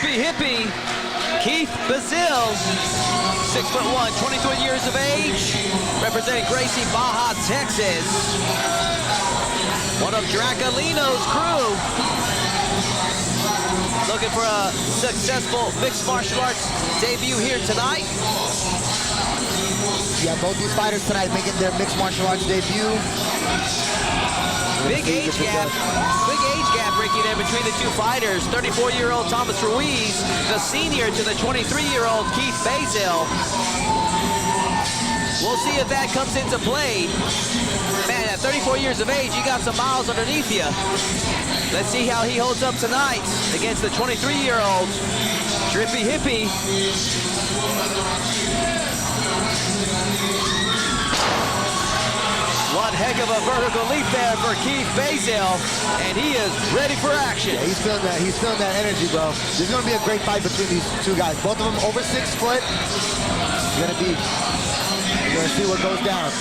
Trippy Hippie, Keith Bazil, 6'1", 23 years of age, representing Gracie, Baja, Texas. One of Dracolino's crew. Looking for a successful mixed martial arts debut here tonight. Yeah, both these fighters tonight making their mixed martial arts debut. Big age gap, Ricky, there between the two fighters. 34-year-old Thomas Ruiz, the senior to the 23-year-old Keith Bazil. We'll see if that comes into play. Man, at 34 years of age, you got some miles underneath you. Let's see how he holds up tonight against the 23-year-old Trippy Hippie. One heck of a vertical leap there for Keith Bazil, and he is ready for action. Yeah, he's feeling that. He's feeling that energy, bro. This is going to be a great fight between these two guys. Both of them over 6 foot. We're going to see what goes down.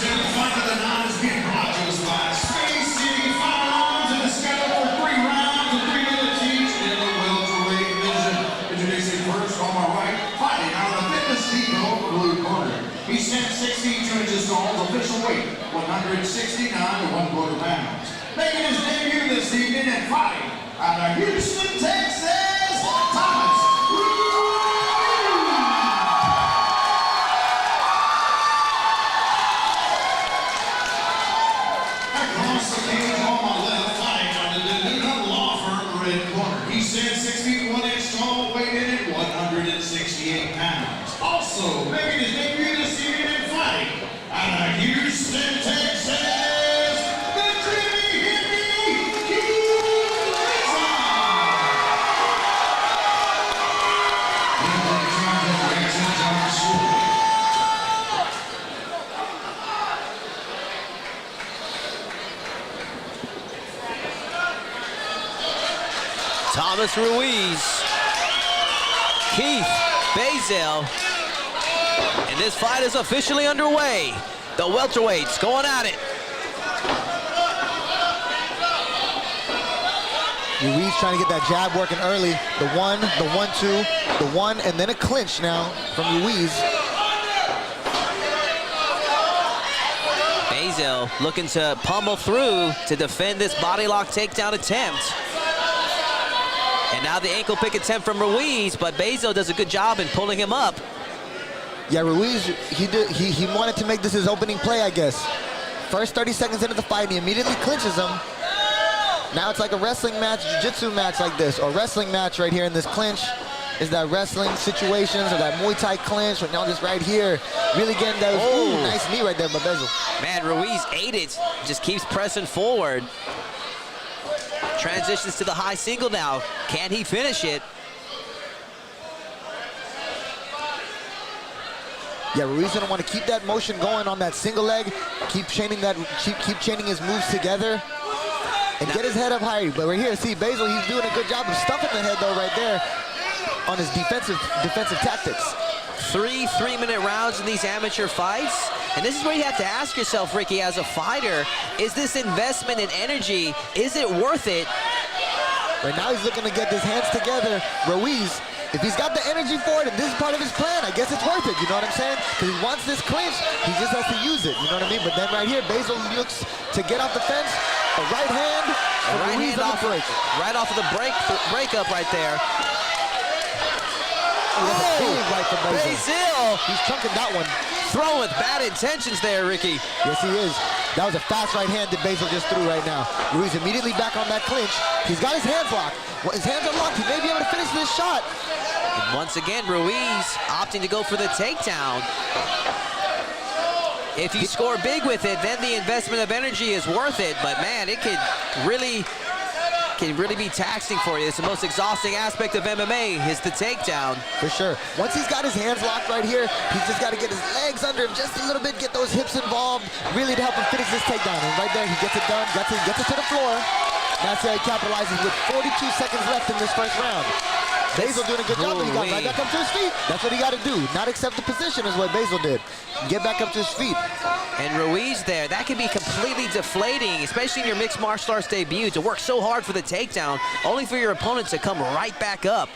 He stands 16 inches tall, official weight 169 1/4 pounds. Making his debut this evening and fighting out of Houston, Texas, Thomas across the cage on my left, fighting out of the Danita Law Firm red corner. He stands 6 feet 1 inch tall, weighed in at 168 pounds. Also making his debut this evening and fighting out of Houston, Texas, the Trippy Hippie, Keith Bazil. Thomas Ruiz, Keith Bazil, and this fight is officially underway. The welterweights going at it. Ruiz trying to get that jab working early. The 1, the 1-2, the 1, and then a clinch now from Ruiz. Bazil looking to pummel through to defend this body lock takedown attempt. And now the ankle pick attempt from Ruiz, but Bazil does a good job in pulling him up. Yeah, Ruiz, he wanted to make this his opening play, I guess. First 30 seconds into the fight, he immediately clinches him. Now it's like a wrestling match, jiu-jitsu match like this, or wrestling match right here in this clinch. Is that wrestling situations or that Muay Thai clinch, but now just right here, really getting those, ooh, nice knee right there by Bazil. Man, Ruiz ate it, just keeps pressing forward. Transitions to the high single now. Can he finish it? Yeah, Ruiz gonna want to keep that motion going on that single leg, keep chaining his moves together, and get his head up higher. But right here, see Bazil, he's doing a good job of stuffing the head though right there on his defensive tactics. 3 3-minute rounds in these amateur fights, and this is where you have to ask yourself, Ricky, as a fighter, is this investment in energy, is it worth it? Right now he's looking to get his hands together. Ruiz, if he's got the energy for it and this is part of his plan, I guess it's worth it, you know what I'm saying? Because he wants this clinch, he just has to use it, you know what I mean? But then right here, Bazil looks to get off the fence, a right hand, right off of the breakup right there. Right from Bazil! He's chunking that one. Throwing with bad intentions there, Ricky. Yes, he is. That was a fast right hand that Bazil just threw right now. Ruiz immediately back on that clinch. He's got his hands locked. Well, his hands are locked. He may be able to finish this shot. And once again, Ruiz opting to go for the takedown. If you score big with it, then the investment of energy is worth it. But man, it can really be taxing for you. It's the most exhausting aspect of MMA is the takedown. For sure. Once he's got his hands locked right here, he's just got to get his legs under him just a little bit, get those hips involved, really to help him finish this takedown. And right there, he gets it done, gets it to the floor. That's how he capitalizes with 42 seconds left in this first round. Bazil doing a good job, but he got right back up to his feet. That's what he got to do. Not accept the position is what Bazil did. Get back up to his feet. And Ruiz there, that can be completely deflating, especially in your mixed martial arts debut, to work so hard for the takedown, only for your opponent to come right back up.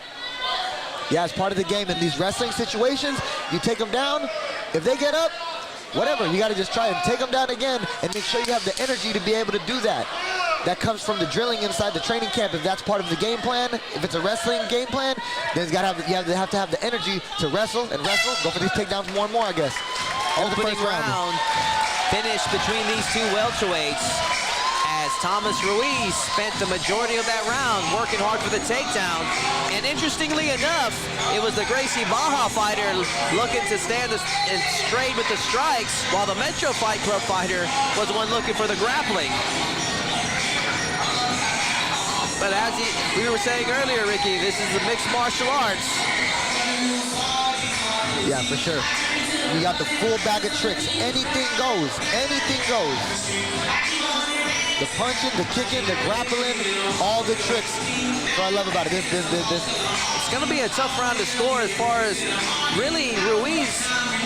Yeah, it's part of the game. In these wrestling situations, you take them down. If they get up, whatever, you got to just try and take them down again and make sure you have the energy to be able to do that. That comes from the drilling inside the training camp. If that's part of the game plan, if it's a wrestling game plan, then you have to have the energy to wrestle and wrestle. Go for these takedowns more and more, I guess. Opening round finish between these two welterweights, as Thomas Ruiz spent the majority of that round working hard for the takedown. And interestingly enough, it was the Gracie Baja fighter looking to stand straight with the strikes, while the Metro Fight Club fighter was the one looking for the grappling. But as we were saying earlier, Ricky, this is the mixed martial arts. Yeah, for sure. You got the full bag of tricks. Anything goes. Anything goes. The punching, the kicking, the grappling, all the tricks. That's what I love about it. This. It's going to be a tough round to score, as far as really Ruiz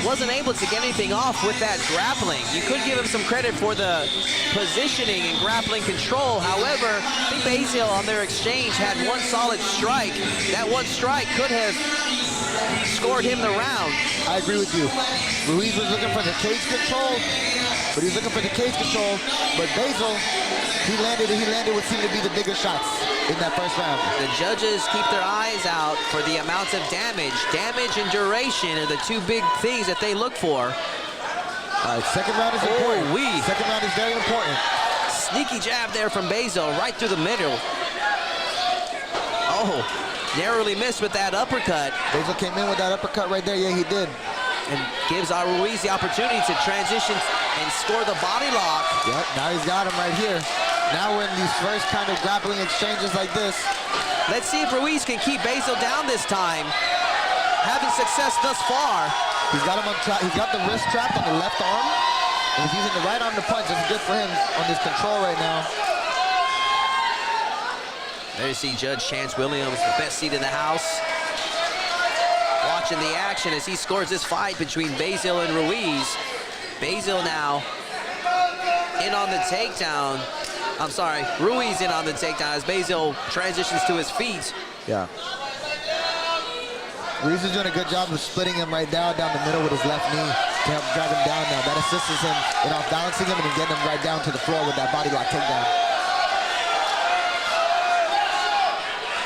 wasn't able to get anything off with that grappling. You could give him some credit for the positioning and grappling control. However, I think Basil on their exchange had one solid strike. That one strike could have scored him the round. I agree with you. Ruiz was looking for the cage control, but he was looking for the cage control. But Basil, he landed what seemed to be the bigger shots in that first round. The judges keep their eyes out for the amounts of damage. Damage and duration are the two big things that they look for. Second round is important. Wee. Second round is very important. Sneaky jab there from Basil, right through the middle. Oh, narrowly missed with that uppercut. Basil came in with that uppercut right there. Yeah, he did. And gives Ruiz the opportunity to transition and score the body lock. Yep, now he's got him right here. Now we're in these first kind of grappling exchanges like this. Let's see if Ruiz can keep Basil down this time. Having success thus far. He's got him on trap. He's got the wrist trapped on the left arm. And he's using the right arm to punch. It's good for him on this control right now. There you see Judge Chance Williams, the best seat in the house. Watching the action as he scores this fight between Basil and Ruiz. Basil now in on the takedown. I'm sorry, Ruiz in on the takedown as Basil transitions to his feet. Yeah. Ruiz is doing a good job of splitting him right down the middle with his left knee to help drag him down now. That assists him in off-balancing him and then getting him right down to the floor with that body lock takedown.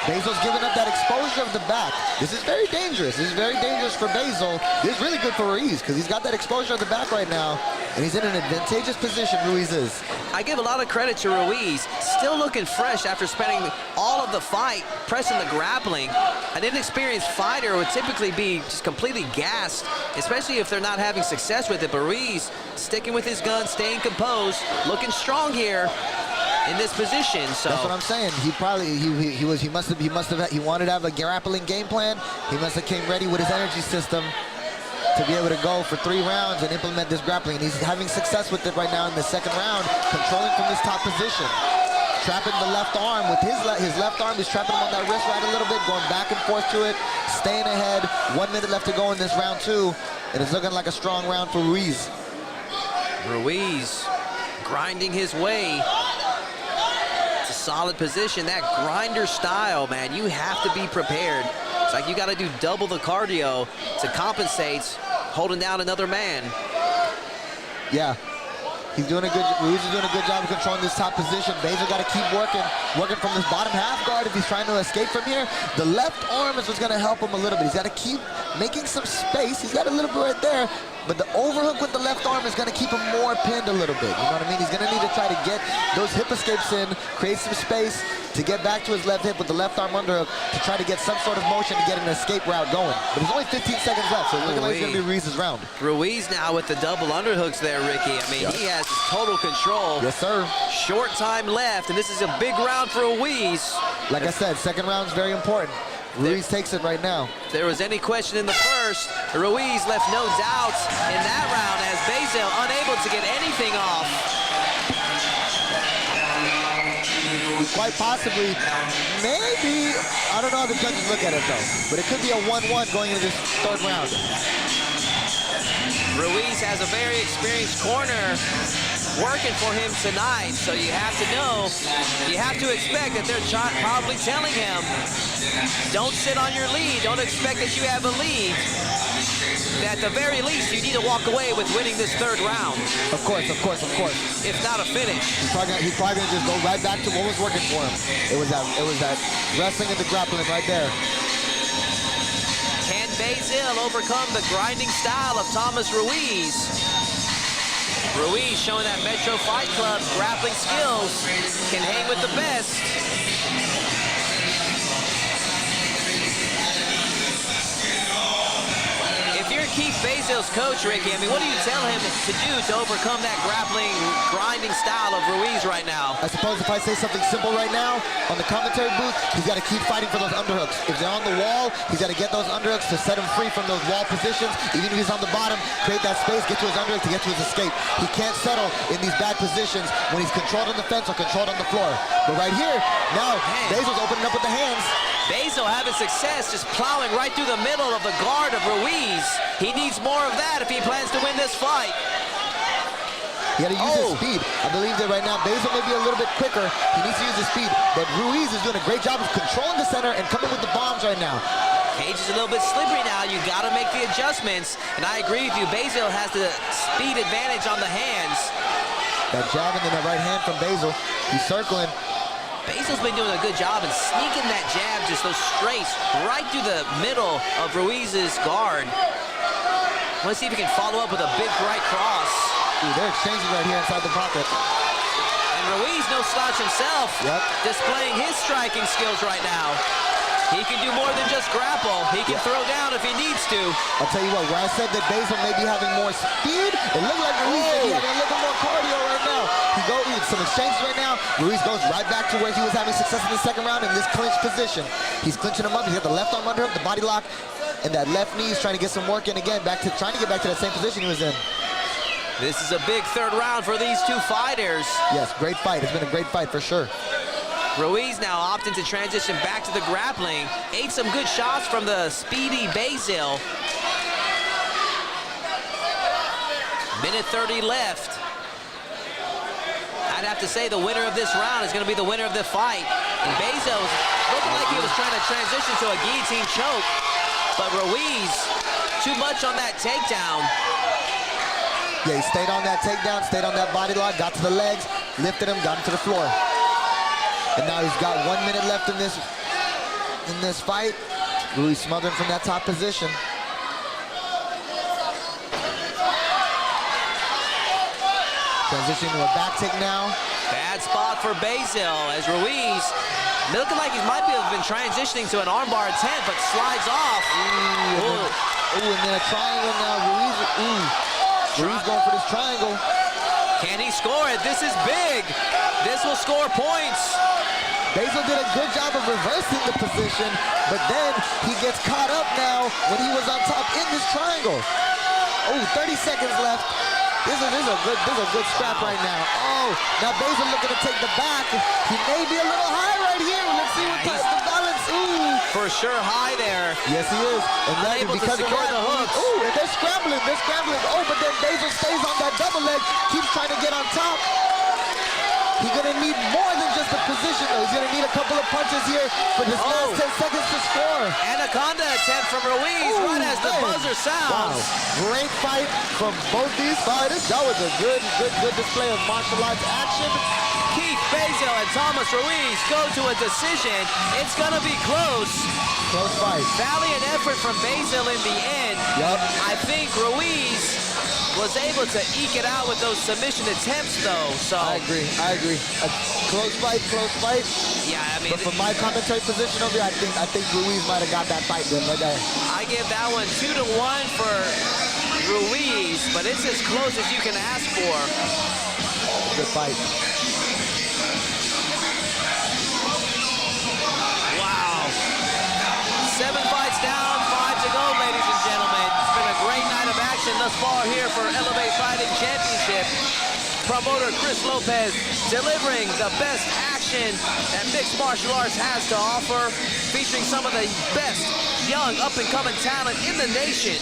Basil's giving up that exposure of the back. This is very dangerous. This is very dangerous for Basil. This is really good for Ruiz because he's got that exposure of the back right now, and he's in an advantageous position, Ruiz is. I give a lot of credit to Ruiz. Still looking fresh after spending all of the fight pressing the grappling. An inexperienced fighter would typically be just completely gassed, especially if they're not having success with it. But Ruiz sticking with his gun, staying composed, looking strong here in this position. So that's what I'm saying. He probably he wanted to have a grappling game plan. He must have came ready with his energy system to be able to go for 3 rounds and implement this grappling. And he's having success with it right now in the second round, controlling from this top position. Trapping the left arm with his left arm. He's trapping him on that wrist right a little bit, going back and forth to it, staying ahead. 1 minute left to go in this round 2, and it's looking like a strong round for Ruiz. Ruiz grinding his way. It's a solid position. That grinder style, man, you have to be prepared. It's like you got to do double the cardio to compensate holding down another man. Yeah. Ruiz is doing a good job of controlling this top position. Basil got to keep working from this bottom half guard if he's trying to escape from here. The left arm is what's going to help him a little bit. He's got to keep making some space. He's got a little bit right there, but the overhook with the left arm is going to keep him more pinned a little bit. You know what I mean? He's going to need to try to get those hip escapes in, create some space to get back to his left hip with the left arm underhook to try to get some sort of motion to get an escape route going. But there's only 15 seconds left, so it's looking like it's going to be Ruiz's round. Ruiz now with the double underhooks there, Ricky. I mean, he has total control. Yes, sir. Short time left, and this is a big round for Ruiz. Like I said, second round is very important. Ruiz takes it right now. If there was any question in the first, Ruiz left no doubt in that round as Basil unable to get anything off. Quite possibly, maybe, I don't know how the judges look at it though, but it could be a 1-1 going into this third round. Ruiz has a very experienced corner working for him tonight. So you have to know, you have to expect that they're probably telling him, don't sit on your lead. Don't expect that you have a lead. At the very least, you need to walk away with winning this third round. Of course, of course, of course. If not a finish. He's probably gonna just go right back to what was working for him. It was that wrestling and the grappling right there. Can Basil overcome the grinding style of Thomas Ruiz? Ruiz showing that Metro Fight Club's grappling skills, can hang with the best. Keith Basil's coach, Ricky, I mean, what do you tell him to do to overcome that grappling, grinding style of Ruiz right now? I suppose if I say something simple right now, on the commentary booth, he's got to keep fighting for those underhooks. If they're on the wall, he's got to get those underhooks to set him free from those wall positions. Even if he's on the bottom, create that space, get to his underhook to get to his escape. He can't settle in these bad positions when he's controlled on the fence or controlled on the floor. But right here, now, Basil's opening up with the hands. Basil having success just plowing right through the middle of the guard of Ruiz. He needs more of that if he plans to win this fight. He had to use his speed. I believe that right now Basil may be a little bit quicker. He needs to use his speed. But Ruiz is doing a great job of controlling the center and coming with the bombs right now. Cage is a little bit slippery now. You got to make the adjustments. And I agree with you. Basil has the speed advantage on the hands. That jab and then that right hand from Basil. He's circling. Basil's been doing a good job in sneaking that jab, just those straights, right through the middle of Ruiz's guard. Let's see if he can follow up with a big right cross. Ooh, they're exchanging right here inside the pocket. And Ruiz, no slouch himself, displaying his striking skills right now. He can do more than just grapple. He can throw down if he needs to. I'll tell you what, where I said that Basil may be having more speed, it looked like Ruiz may be having a little bit more cardio right now. He goes some exchanges right now. Ruiz goes right back to where he was having success in the second round in this clinch position. He's clinching him up. He's got the left arm underhook, the body lock, and that left knee is trying to get some work in again, trying to get back to that same position he was in. This is a big third round for these two fighters. Yes, great fight. It's been a great fight for sure. Ruiz now opting to transition back to the grappling. Ate some good shots from the speedy Basil. Minute 30 left. I'd have to say the winner of this round is going to be the winner of the fight. And Basil was looking like he was trying to transition to a guillotine choke. But Ruiz, too much on that takedown. Yeah, he stayed on that takedown, stayed on that body lock, got to the legs, lifted him, got him to the floor. And now he's got 1 minute left in this fight. Ruiz smothering from that top position. Transitioning to a back take now. Bad spot for Basil as Ruiz looking like he might have been transitioning to an armbar attempt, but slides off. And then a triangle now. Ruiz going for this triangle. Can he score it? This is big. This will score points. Basil did a good job of reversing the position, but then he gets caught up now when he was on top in this triangle. 30 seconds left. This is a good scrap right now. Now Basil looking to take the back. He may be a little high right here. Let's see what type of balance. For sure high there. Yes, he is. And unable to secure the hooks. And they're scrambling. But then Basil stays on that double leg, keeps trying to get on top. He's gonna need more than just a position though. He's gonna need a couple of punches here for this last 10 seconds to score. Anaconda attempt from Ruiz right as the buzzer sounds. Wow, great fight from both these fighters. That was a good display of martial arts action. Keith Basil and Thomas Ruiz go to a decision. It's gonna be close. Close fight. Valiant effort from Basil in the end. I think Ruiz was able to eke it out with those submission attempts, though. So I agree. A close fight. Yeah, I mean, but from my commentary position over here, I think Ruiz might have got that fight win right there. I give that one 2-1 for Ruiz, but it's as close as you can ask for. Good fight. Wow. 7 fights down, 5 to go, ladies and gentlemen. It's been a great night of action thus far here for Elevate Fighting Championship. Promoter Chris Lopez delivering the best action that mixed martial arts has to offer, featuring some of the best young up-and-coming talent in the nation.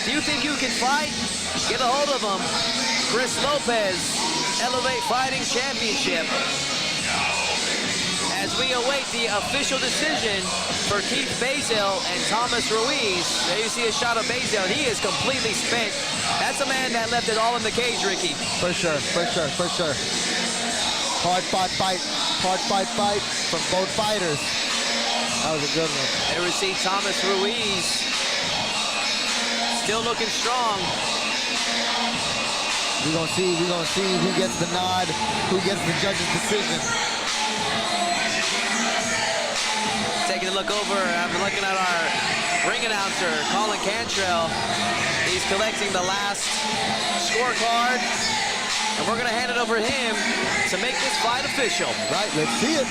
Do you think you can fight? Get a hold of him. Chris Lopez Elevate Fighting Championship. As we await the official decision for Keith Baszell and Thomas Ruiz. There you see a shot of Baszell. He is completely spent. That's a man that left it all in the cage, Ricky. For sure, for sure, for sure. Hard-fought fight from both fighters. That was a good one. There we see Thomas Ruiz still looking strong. We're gonna see who gets the nod, who gets the judge's decision. Taking a look over, I'm looking at our ring announcer, Colin Cantrell. He's collecting the last scorecard, and we're gonna hand it over to him to make this fight official. Right, let's see it.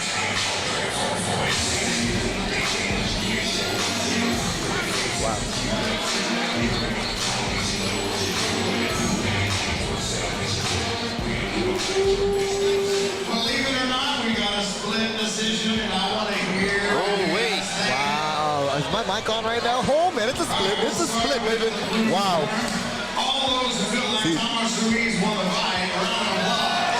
Wow. Believe it or not, we got a split decision, and I want to hear. Oh, wait. Wow. Is my mic on right now? Oh, man, it's a split. It's a split, baby. Wow. All those who feel like Thomas Ruiz won the fight, round of applause.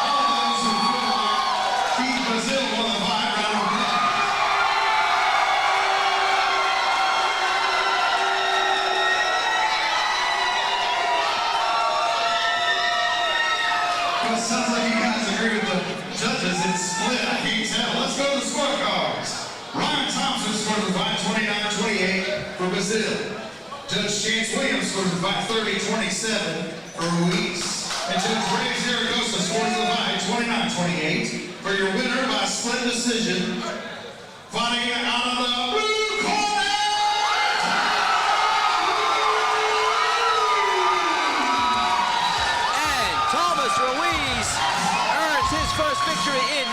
All those who feel like Keith Baszell won the fight, round of applause. Well, it sounds like you guys agree with the judges. It's split. I can't tell. Let's go to the scorecards. Ryan Thompson scores the fight 29-28 for Brazil. Judge Chance Williams scores the fight 30-27 for Ruiz. And Judge Ray Zaragoza scores the fight 29-28 for your winner by split decision. Fighting out of the blue corner. And Thomas Ruiz earns his first victory in